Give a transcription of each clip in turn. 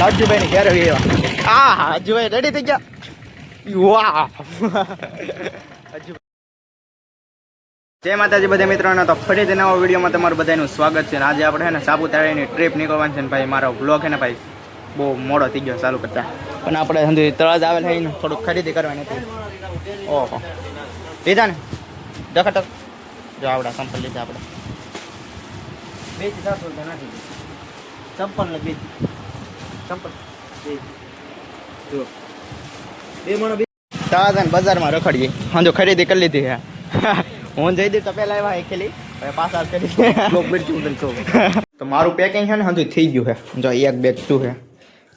અજુભાઈ ની ઘેર હા હા અજુભાઈ રેડી થઈ ગયા. વાહ જય માતાજી બધા મિત્રોને. તો ફરીથી નવા વિડીયોમાં તમારું બધાનું સ્વાગત છે. આજે આપણે છે ને સાપુતારાની ટ્રીપ નીકળવાની છે ને ભાઈ. મારો બ્લોગ છે ને ભાઈ બહુ મોડો થઈ ગયો ચાલુ કરતા, પણ આપણે સમજી તળાજ આવેલ છે ને થોડુંક ખરીદી કરવાની હતી. ઓહો લીધા ને ડખટક જો આવડા સંપલ લીધા આપણે 200 રૂપિયા નથી સંપલ ને 2 સંપલ જો 2 મણો તળાજ બજારમાં રખડીએ. હા જો ખરીદી કરી લીધી હે. હું જઈ દઉં તો પેલા આવ્યા ખેલી પાછા કરી તો મારું પેકિંગ છે ને હજુ થઈ ગયું છે. જો એક બેગ શું છે,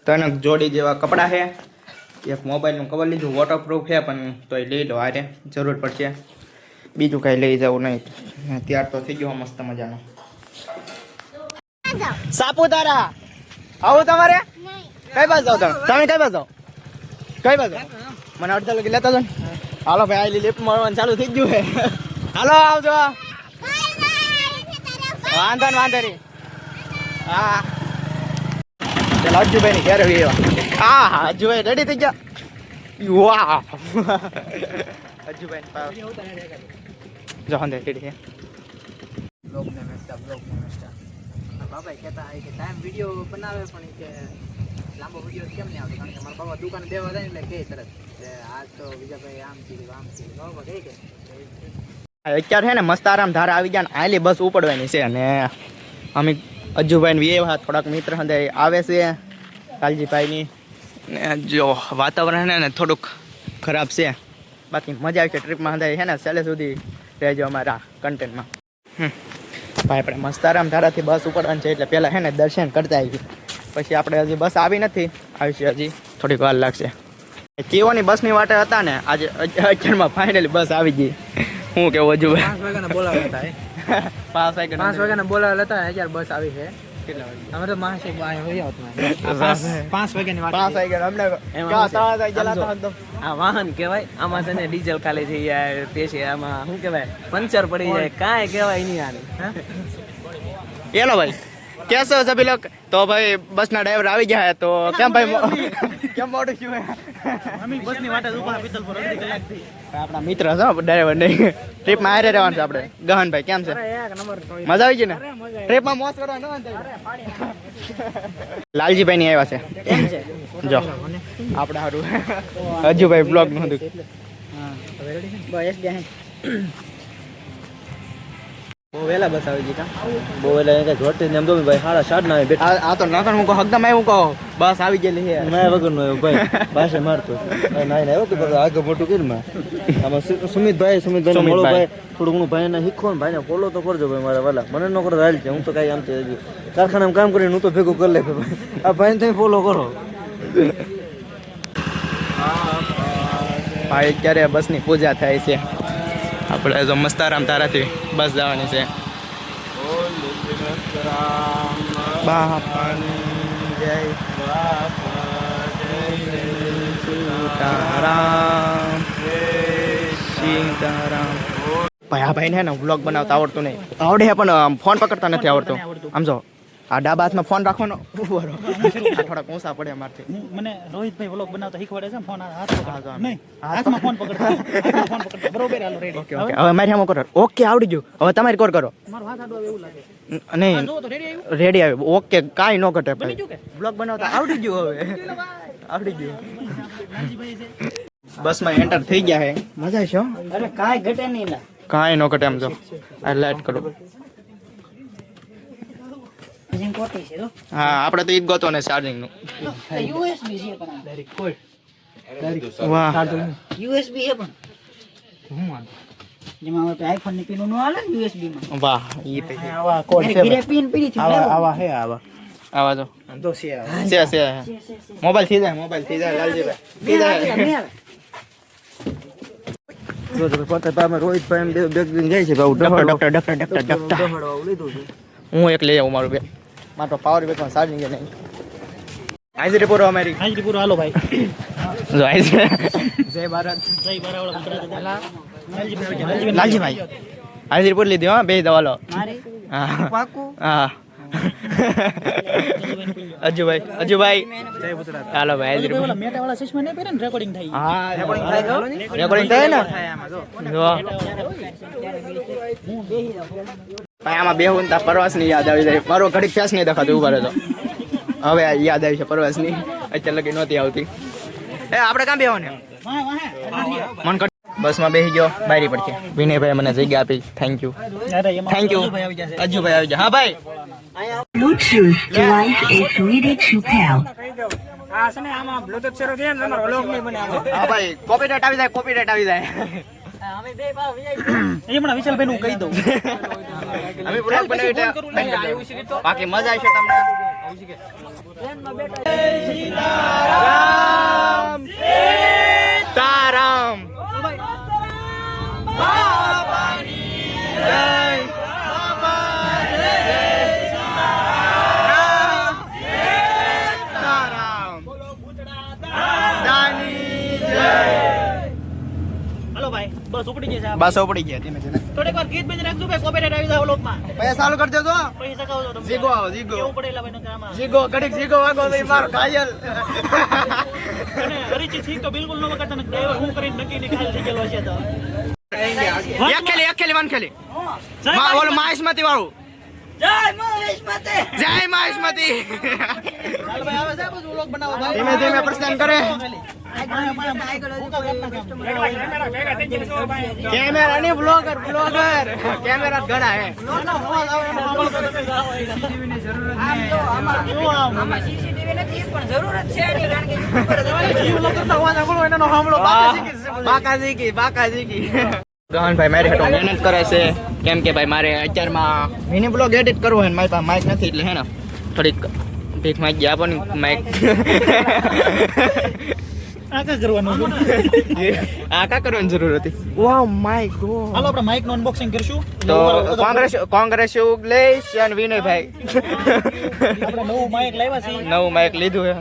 3 જોડી જેવા કપડાં છે, એક મોબાઈલનું કવર લીધું, વોટરપ્રૂફ છે પણ તોય લઈ લો, આરે જરૂર પડશે. બીજું કાંઈ લઈ જવું નહીં. ત્યાર તો થઈ ગયો મસ્ત મજાનો. સાપુતારા આવું તમારે? કઈ બાજુ જાવ તમે? કઈ બાજુ જાવ? કઈ બાજુ મને અડધા લગી લેતા જાવ. હાલો ભાઈ આલી લિફ્ટ મળવાનું ચાલુ થઈ ગયું છે. હાલો આવજો. વાંધો ને વાંધો નહીં. હા ચાલો અજુભાઈ ની ઘેર હા હા અજુભાઈ રેડી થઈ ગયા. વાહ અજુભાઈ જો હંદે રેડી છે. બાબા કહેતા કે ટાઈમ વિડીયો બનાવે પણ કે લાંબો વિડીયો કેમ નહીં આવતો, કારણ કે મારા બાબા દુકાન દેવા જાય એટલે કે તરત આજ તો બીજા ભાઈ આમ કીધું બાબા કહે કે અત્યારે છે ને મસ્ત આરામ ધારા આવી ગયા ને આલી બસ ઉપડવાની છે. અને અમે અજુભાઈ ને એવા થોડાક મિત્ર હંદે આવે છે કાલજીભાઈની. ને જો વાતાવરણ છે ને થોડુંક ખરાબ છે, બાકી મજા આવશે ટ્રીપમાં હંદાય છે ને છેલ્લે સુધી રહેજો અમારા કન્ટેન્ટમાં. ભાઈ આપણે મસ્ત આરામ ધારાથી બસ ઉપડવાની છે એટલે પહેલાં છે ને દર્શન કરતા આવી, પછી આપણે હજી બસ આવી નથી, આવશે હજી થોડીક વાર લાગશે. કેવોની બસની વાટે હતા ને આજે 11માં ફાઇનલી બસ આવી ગઈ. હું કેવું હજુ 5 વાગ્યાના બોલાવેલા હતા 5 વાગ્યાના બોલાવેલા હતા. અત્યારે બસ આવી છે. કેટલા વાગે? અમે તો માસી 5 વાગ્યાની વાત 5 વાગ્યા અમને આ વાહન કહેવાય. આમાં છે ને ડીઝલ ખાલી થઈ જાય તે છે, આમાં શું કહેવાય પંચર પડી જાય, કાંઈ કહેવાય નહીં આને. એલો ભાઈ કેસો સભી લોગ? તો ભાઈ બસના ડ્રાઈવર આવી ગયા તો કેમ ભાઈ કેમ મોડું થયું? બસની વાટે ઉભા પિત્તલ પર અડધી કલાક થઈ. આપણા મિત્ર છે ડ્રાઈવર નહીં, ટ્રીપમાં હારે રહેવાનું છે આપણે. ગહનભાઈ કેમ છે? મજા આવી ગઈ ને ટ્રીપમાં? મોજ કરવાનું. લાલજીભાઈ ની આવ્યા છે જો આપણે સારું હજુભાઈ બ્લોગ નું હતું. બહુ વહેલા બસ આવી ગઈ. બહુ વહેલા જોડતી એમ તો ભાઈ 7:30 ના આવે. આ તો નકર હું કહું હકદમ આવ્યું કહો બસ આવી ગયેલી છે. ના વગર નો ભાઈ પાસે મારતો ના આવ્યો કે આગળ મોટું કરીમાં આમાં સુમિતભાઈ મળો ભાઈ. થોડું ઘણું ભાઈને શીખો ને ભાઈને ફોલો તો કરજો ભાઈ. મારા વાલા મને ન કરો હાલ છે. હું તો કાંઈ આમ છે કારખાનામાં કામ કરીને હું તો ભેગું કરી લે ભાઈ. આ ભાઈને તમે ફોલો કરો ભાઈ. અત્યારે બસની પૂજા થાય છે. આપણે જો મસ્તારામ તારાથી બસ જવાની છે. બાપાની જય સીતારામ સીતારામ. ભાઈ આ ભાઈને ને વ્લોગ બનાવતા આવડતું નહીં. આવડે પણ ફોન પકડતા નથી આવડતું. આમ જો આ ડાબા હાથમાં ફોન રાખવાનો થોડાક ઊંચા પડે અમારથી. મને રોહિતભાઈ વ્લોગ બનાવતા શીખવાડે છે. ફોન હાથમાં ફોન પકડતા બરોબર. હાલો રેડી. ઓકે ઓકે હવે મારી આમાં કરો. ઓકે આવડી ગયું. હવે તમારે કોર કરો. મારો હાથ આડો આવે એવું લાગે. નહીં જો તો રેડી આવ્યું. રેડી આવ્યું. ઓકે કાંઈ ન ઘટે ભાઈ. વ્લોગ બનાવતા આવડી ગયું. હવે આવડી ગયું. બસમાં એન્ટર થઈ ગયા હે. મજા છે. અરે કાંઈ ઘટે નહીં ના. કાંઈ ન ઘટે. આમ જો આ લાઈટ કરો. હા આપણે તો ઈ જ ગોતો ને ચાર્જિંગ નું. યુએસબી છે પણ ડાયરેક્ટ કોડ. વાહ યુએસબી છે પણ હું માન જેમાં આપણે આઈફોન ની પિન નો હાલે ને યુએસબી માં. વાહ ઈ તો આવા કોડ છે. ઘરે પિન પડી થી આવા હે આવા જો તો છે મોબાઈલ થી જાય લાલજીભાઈ થી જાય. જો તો પોતા પામે રોહિતભાઈ એમ બેગ જાય છે ભાઈ. ડોક્ટર હું એક લઈ આવું મારું બેગ. મારો પાવર બેગ માં ચાર્જિંગ નહીં. હાજરી પૂરો અમારી. હાજરી પૂરો હાલો ભાઈ. જો હાજરી. જય ભારત. જય ભારત. લાલજીભાઈ હાજરી પૂરી લીધી. હા બે દવા લો. મારી હા પાકું. હા અજુભાઈ જય ગુજરાત. હાલો ભાઈ હાજર. ઓલા મેટાવાળા ચશ્મા નહીં પહેરે ને રેકોર્ડિંગ થાય. હા રેકોર્ડિંગ થાય ને જો ભાઈ આમાં બેહું તા પરવાસ ની યાદ આવી જાય. મારો ઘડીક ફેસ નહીં દેખાતું ઉભા રહેતો. હવે આ યાદ આવી છે પરવાસ ની. અત્યારે લગી નહોતી આવતી. એ આપણે કાં બેહવાનું મન કર. બસમાં બેસી ગયો બારી પર છે. વિનયભાઈ મને જગ્યા આપી. થેન્ક યુ અરે એમાં થેન્ક યુ. અજુભાઈ આવી જશે. અજુભાઈ આવી જાય. હા ભાઈ Bluetooth device is ready to pair. આ છે ને આમાં બ્લૂટૂથ શરૂ થયા ને તમારો વ્લોગ નહીં બને આમાં. હા ભાઈ કોપીરાઇટ આવી જાય કોપીરાઇટ આવી જાય. એ હમણાં વિશાલભાઈ નું કહી દઉં. અમે બ્લોગ બનાવી બાકી મજા આવશે તમને. સીતારામ સીતારામ બાપાની જય હાલો ભાઈ બસ ઉપડી જશે. બસ ઉપડી ગયા ધીમે ધીમે. થોડીક વાર ગીત બીજ રાખજો ભાઈ કોપીરાઇટ આવી જાય વ્લોગમાં. પૈસા ચાલુ કરી દેજો. પૈસા સકાવજો તમે. જીગો આવો જીગો કેવું પડેલા ભાઈ નકર આમાં. જીગો ઘડીક જીગો વાગો ભાઈ મારો ઘાયલ. અને હરીજી સિંહ તો બિલકુલ ન વગાડતા ને ડ્રાઈવર હું કરીને નક્કી ની ખાલી થઈ ગયેલો છે તો. એક ખેલી વન ખેલી ઓલું માહિષ્મતી વાળું. જય માહિષ્મતી. ચાલ ભાઈ આવે છે બધું વ્લોગ બનાવો ભાઈ. ધીમે ધીમે પ્રસ્થાન કરે. કેમેરા ની બ્લોગર કેમેરા ઘણા હે. બાકાજી ગહનભાઈ મારી હાટો મહેનત કરે છે. કેમ કે ભાઈ મારે અત્યારમાં મિની બ્લોગ એડિટ કરવો હોય ને મારી પાસે માઇક નથી એટલે હે ને થોડીક ભીખ માંગી આપો ને માઇક. આ કા કરવાનું આ કા કરવાની જરૂર હતી. વાવ માય ગોડ. હાલો આપણે માઇક નું અનબોક્સિંગ કરશું. તો કોંગ્રેસ એવું લઈશ અને વિનયભાઈ આપણે નવું માઇક લાવ્યા છે. નવું માઇક લીધું હે.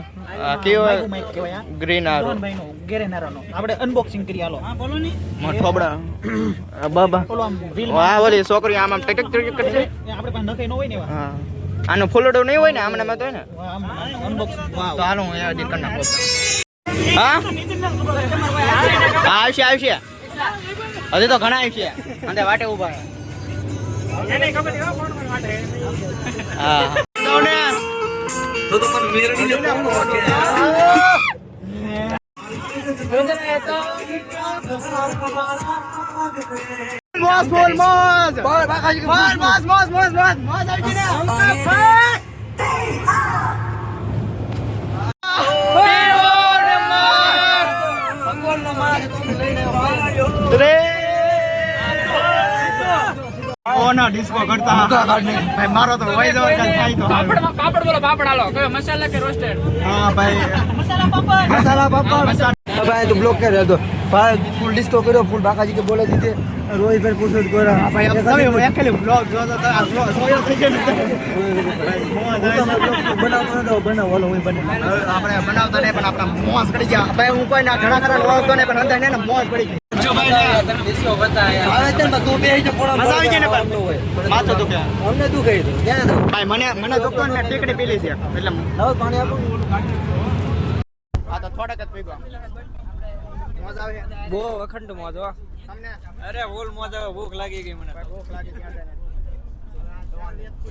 કેવું માઇક કહેવાય આ. ગ્રીન આર ભાઈ નું ગેરેનારાનો આપણે અનબોક્સિંગ કરી હાલો. હા બોલો ની. થોબડા બાબા. ઓલો આમ રીલ વાહ ઓલી છોકરી આમ આમ ટિક ટિક કરશે. આપણે પાસે નખાઈ ન હોય ને એવા. હા આનો ફૂલડો નહીં હોય ને આમને માં તો હોય ને. આમ અનબોક્સિંગ વાવ. તો હાલો હું એડિટ કરી નાખું. હા આવશે હજી તો ઘણા આવશે. અંતે વાટે ઉભા હા મોજ બોલ મોજ ડિસ્કો કરતા ભાઈ મારો તો વહી જવા થાય તો પાપડ બોલો પાપડ હાલો કયો મસાલા કે રોસ્ટેડ. હા ભાઈ मसाला पापड़ अब आए तो ब्लॉक कर रहे तो फुल डिस्को करो फुल बाकाजी के बोले दीजिए रोई फिर पूछो करो ભાઈ તમે એકલી બ્લોગ જોતો તો આ બ્લોગ સોયો થઈ ગયો. बनाओ बनाओ वालो वही बने આપણે બનાવતા નહીં પણ આપણા મોજ પડી ગયા ભાઈ. હું કોઈ ના ઘણા ખરા ઓળખતો નહીં પણ અંદર ને મોજ પડી ગઈ. જો ભાઈ આવે છે ને તું બે જો પોડા મજા આવી ગઈ ને પણ માથું દુખે. અમને તું કહી દો ક્યાં દો ભાઈ મને દુખતો ને ટીકડી પીલી છે એટલે લાવો પાણી આપો આ તો થોડક જ પીગો. મોજ આવે બહુ અખંડ મોજ હો. તમને અરે ફૂલ મોજ આવે ભૂખ લાગી ગઈ મને. ભૂખ લાગી છે અંદર.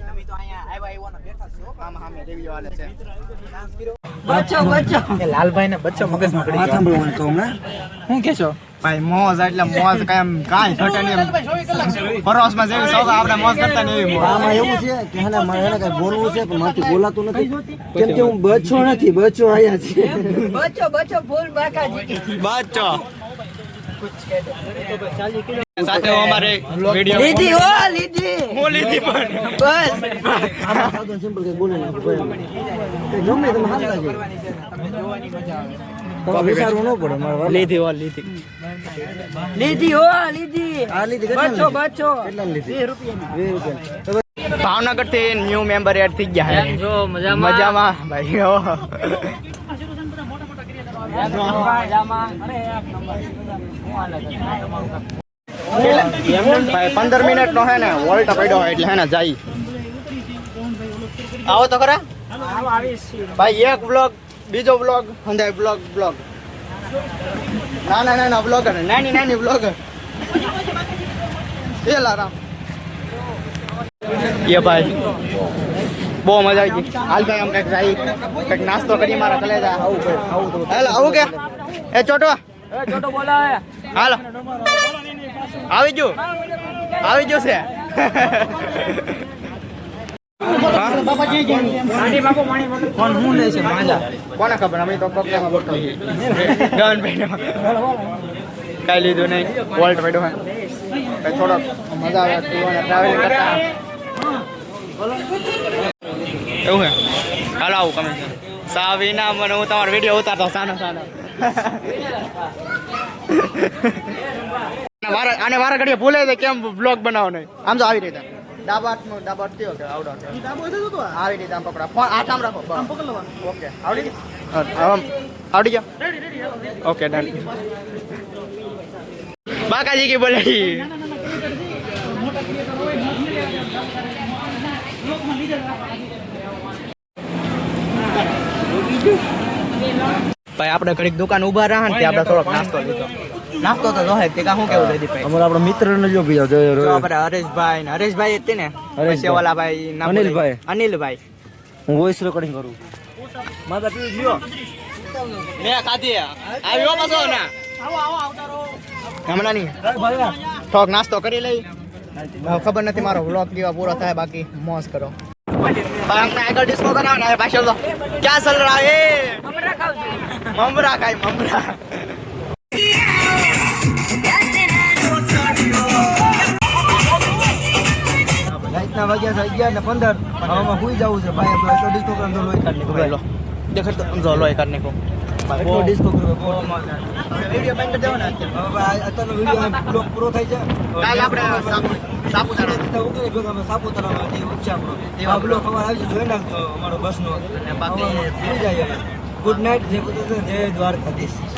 તમે તો અહીંયા આવ્યા બેઠા છો. આમ સામે ટીવી વાલે છે. बच्चों લાલભાઈ ને બચ્ચો મગજમાં પડી माथा ગયો. में कहूँ ना હું કે છો ભાઈ મોજ એટલે મોજ કાંઈ ઘટે નહીં. પરવાસમાં જેવી સૌથી આપણે મોજ કરતા ને એવી મોજ. આમાં એવું છે કે હેને મારે હેને કઈ બોલવું છે પણ મારથી બોલાતું નથી કેમ કે હું બચ્ચો નથી બચ્ચો આયા છે બાચો સાથે અમારે વિડિયો લીધી હો લીધી હું લીધી પણ બસ આમાં સાદો સિમ્પલ કે બોલે નાખો ભાઈ ગમે તમે હાલતા જ તમે વિચારવું ન પડે મારે લીધી વા લીધી આ લીધી બચ્ચો કેટલા લીધી 20 રૂપિયા ભાવનગર થી ન્યુ મેમ્બર એડ થઈ ગયા છે. જો મજામાં ભાઈ હો. ભાઈ 15 મિનિટ નો હે ને વોલ્ટ પડ્યો એટલે હે ને જાય આવો તો ખરા ભાઈ એક બ્લોગ બીજો બ્લોગ હંધાય બ્લોગ નાના બ્લોગર નાની બ્લોગર એલા રામ એ ભાઈ બહુ મજા આવી ગઈ હાલ ભાઈ આમ કંઈક નાસ્તો કરી મારા કલેજા આવું કે એ ચોટો બોલાવે હાલો આવી ગયું છે કોને ખબર અમે તો કપડામાં બોલતો ગન કઈ લીધું નહીં વોલ્ટ પડ્યો હોય કઈ થોડોક મજા આવે ટ્રાવેલિંગ કરતા એવું હે હાલ આવું કમે સાવીના મને હું તમારો વિડીયો ઉતારતો સાનો આને વારા ઘડીએ ભૂલે છે કેમ બ્લોગ બનાવો નહીં આમ તો આવી રીતે ડાબા થયો કે આવડો આવી રીતે આમ પકડા ફોન આમ રાખો ઓકે આવડી ગયો ઓકે ડન બાકાજી કી બોલે ભાઈ આપણે ઘડીક દુકાન ઉભા રહ્યા ને આપણે થોડોક નાસ્તો તો જોહે તે કા શું કેવું જયદીપભાઈ અમારા આપણા મિત્રને જો બીજા જો આપણે હરેશભાઈ હતી ને પછી ઓલા ભાઈ નામ અનિલભાઈ હું વોઇસ રેકોર્ડિંગ કરું માતા પી લ્યો મેં ખાધી આવ્યો પાછો ના હમણાં નહીં થોડોક નાસ્તો કરી લઈ ખબર નથી મારો વ્લોગ કેવા પૂરો થાય બાકી મોજ કરો हमने आगे डिस्को कराना है भाई चलो क्या चल रहा है ममरा खाई ममरा રાતના વાગ્યા છે 11:15 હવામાં હુઈ જવું છે ભાઈ આપણે એટલો ડિસ્કો કરવાનો લોહી કાઢને કો ભાઈ देखो तो जो लोए करने को એટલો ડિસ્કો કરવો બહુ वीडियो બંધ કરી દેવાનો હવે અત્યારનો વિડિયો બ્લોગ પૂરો થાય છે કાલ આપણે સાપુતારા સાપુતારામાં ઉચ્ચા આપણો આ બ્લોગ અમારે આવી જોઈ નાખજો અમારો બસનો અને બાકી ભૂલી જાય ગુડ નાઇટ જય દ્વારકાધીશ